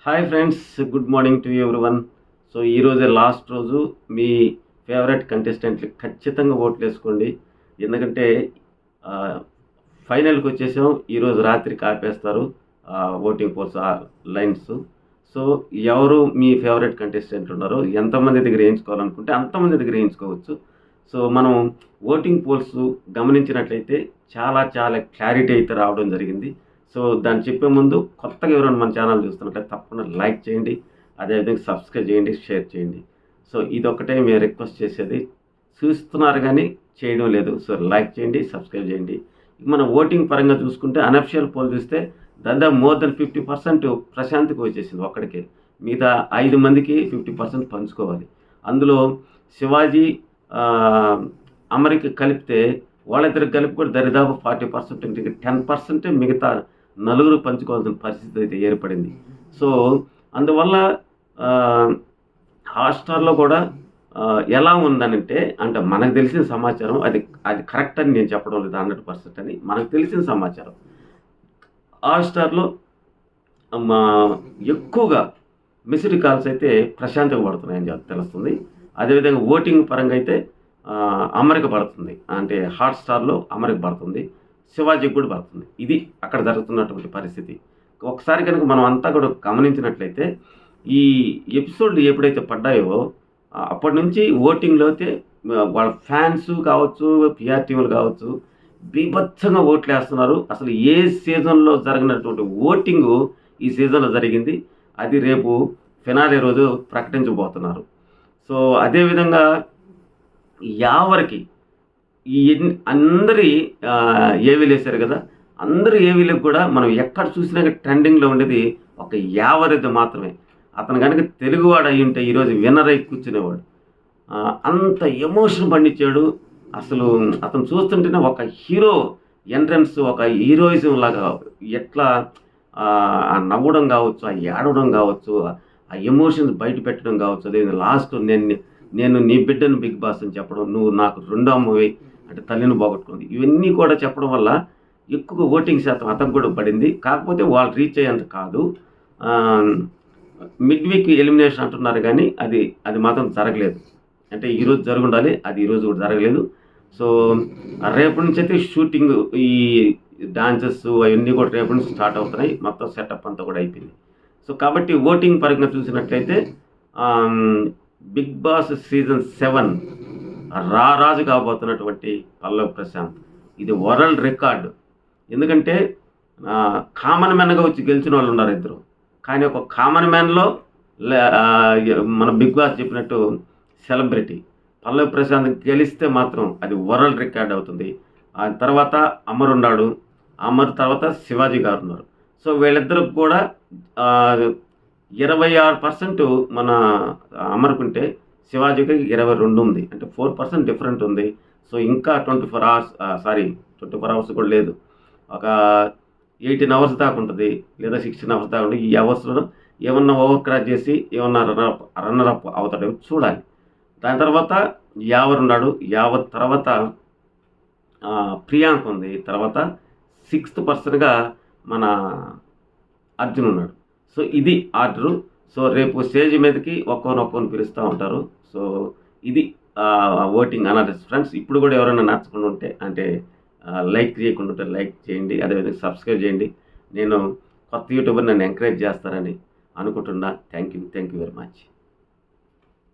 Hi friends, good morning to everyone. So ఈరోజే last రోజు. మీ favourite కంటెస్టెంట్‌లకి ఖచ్చితంగా ఓట్లేసుకోండి. ఎందుకంటే ఫైనల్‌కి వచ్చేసాం. ఈరోజు రాత్రికి ఆపేస్తారు ఓటింగ్ పోల్స్ లైన్స్. సో ఎవరు మీ ఫేవరెట్ కంటెస్టెంట్ ఉన్నారో ఎంతమంది దగ్గర వేయించుకోవాలనుకుంటే అంతమంది దగ్గర వేయించుకోవచ్చు. సో మనం ఓటింగ్ పోల్స్ గమనించినట్లయితే చాలా చాలా క్లారిటీ అయితే రావడం జరిగింది. సో దాన్ని చెప్పే ముందు కొత్తగా ఎవరైనా మన ఛానల్ చూస్తున్నట్లయితే తప్పకుండా లైక్ చేయండి. అదేవిధంగా సబ్స్క్రైబ్ చేయండి, షేర్ చేయండి. సో ఇదొక్కటే మేము రిక్వెస్ట్ చేసేది. చూస్తున్నారు కానీ చేయడం లేదు. సో లైక్ చేయండి, సబ్స్క్రైబ్ చేయండి. మన ఓటింగ్ పరంగా చూసుకుంటే అనఫిషియల్ పోల్ చూస్తే దాదాపు మోర్ దెన్ 50% ప్రశాంత్కి వచ్చేసింది ఒక్కడికే. మిగతా 5 మందికి 50% పంచుకోవాలి. అందులో శివాజీ, అమర్‌కి కలిపితే వాళ్ళిద్దరికి కలిపి కూడా దరిదాపు 40%, ఇంక 10% మిగతా నలుగురు పంచుకోవాల్సిన పరిస్థితి అయితే ఏర్పడింది. సో అందువల్ల హాట్‌స్టార్‌లో కూడా ఎలా ఉందనంటే, అంటే మనకు తెలిసిన సమాచారం అది అది కరెక్ట్ అని నేను చెప్పడం లేదు 100% అని. మనకు తెలిసిన సమాచారం. హాట్‌స్టార్‌లో ఎక్కువగా మిస్డ్ కాల్స్ అయితే ప్రశాంత్‌కి పడుతున్నాయని తెలుస్తుంది. అదేవిధంగా ఓటింగ్ పరంగా అయితే అమర్‌కి పడుతుంది. అంటే హాట్‌స్టార్‌లో అమర్‌కి పడుతుంది. శివాజీకి కూడా పడుతుంది. ఇది అక్కడ జరుగుతున్నటువంటి పరిస్థితి. ఒకసారి కనుక మనం అంతా కూడా గమనించినట్లయితే ఈ ఎపిసోడ్లు ఎప్పుడైతే పడ్డాయో అప్పటి నుంచి ఓటింగ్‌లో అయితే వాళ్ళ ఫ్యాన్స్ కావచ్చు, పీఆర్ టీములు కావచ్చు, బీభత్సంగా ఓట్లేస్తున్నారు. అసలు ఏ సీజన్‌లో జరగనటువంటి ఓటింగు ఈ సీజన్‌లో జరిగింది. అది రేపు ఫినాలే రోజు ప్రకటించబోతున్నారు. సో అదేవిధంగా యావరికి అందరి ఏవీలు వేశారు కదా. అందరూ ఏవీలకు కూడా మనం ఎక్కడ చూసినా ట్రెండింగ్లో ఉండేది ఒక యావరిది మాత్రమే. అతను కనుక తెలుగువాడు అయి ఉంటే ఈరోజు విన్నర్ అయి కూర్చునేవాడు. అంత ఎమోషన్ పండించాడు. అసలు అతను చూస్తుంటేనే ఒక హీరో ఎంట్రన్స్, ఒక హీరోయిజం లాగా ఎట్లా నవ్వడం కావచ్చు, ఆ ఏడవడం కావచ్చు, ఆ ఎమోషన్స్ బయట పెట్టడం కావచ్చు. అదే లాస్ట్ నేను నీ బిడ్డను బిగ్ బాస్ అని చెప్పడం, నువ్వు నాకు రెండో అమ్మవి అంటే తల్లిని పోగొట్టుకుంది, ఇవన్నీ కూడా చెప్పడం వల్ల ఎక్కువ ఓటింగ్ శాతం అతనికి కూడా పడింది. కాకపోతే వాళ్ళు రీచ్ అయ్యేంత కాదు. మిడ్ వీక్ ఎలిమినేషన్ అంటున్నారు కానీ అది మాత్రం జరగలేదు. అంటే ఈరోజు జరుగుండాలి, అది ఈరోజు కూడా జరగలేదు. సో రేపటి నుంచి అయితే షూటింగ్, ఈ డాన్సెస్ అవన్నీ కూడా రేపటి నుంచి స్టార్ట్ అవుతున్నాయి. మొత్తం సెటప్ అంతా కూడా అయిపోయింది. సో కాబట్టి ఓటింగ్ పరంగా చూసినట్లయితే బిగ్ బాస్ సీజన్ 7 రారాజు కాబోతున్నటువంటి పల్లవి ప్రశాంత్. ఇది వరల్డ్ రికార్డు. ఎందుకంటే కామన్ మ్యాన్గా వచ్చి గెలిచిన వాళ్ళు ఉన్నారు ఇద్దరు. కానీ ఒక కామన్ మ్యాన్లో మన బిగ్ బాస్ చెప్పినట్టు సెలబ్రిటీ పల్లవి ప్రశాంత్ గెలిస్తే మాత్రం అది వరల్డ్ రికార్డ్ అవుతుంది. ఆ తర్వాత అమర్ ఉన్నాడు. అమర్ తర్వాత శివాజీ గారు ఉన్నారు. సో వీళ్ళిద్దరికి కూడా 26% మన అమర్కుంటే శివాజీకి 22 ఉంది. అంటే 4% డిఫరెంట్ ఉంది. సో ఇంకా 24 అవర్స్ కూడా లేదు. ఒక 18 అవర్స్ దాకా ఉంటుంది, లేదా 16 అవర్స్ దాకా ఉంటుంది. ఈ అవర్స్లో ఏమన్నా ఓవర్ క్రాస్ చేసి ఏమన్నా రన్నర్ అప్ అవుతాడేమో చూడాలి. దాని తర్వాత యావర్ ఉన్నాడు. యావర్ తర్వాత ప్రియాంక ఉంది. తర్వాత 6th పర్సన్గా మన అర్జున్ ఉన్నాడు. సో ఇది ఆర్డరు. సో రేపు స్టేజ్ మీదకి ఒక్కొక్కరిని పిలుస్తూ ఉంటారు. సో ఇది ఓటింగ్ అనాలిసిస్ ఫ్రెండ్స్. ఇప్పుడు కూడా ఎవరైనా నచ్చకుండా ఉంటే, అంటే లైక్ చేయకుండా ఉంటే లైక్ చేయండి. అదేవిధంగా సబ్స్క్రైబ్ చేయండి. నేను కొత్త యూట్యూబర్ నన్ను ఎంకరేజ్ చేస్తారని అనుకుంటున్నా. Thank you very much.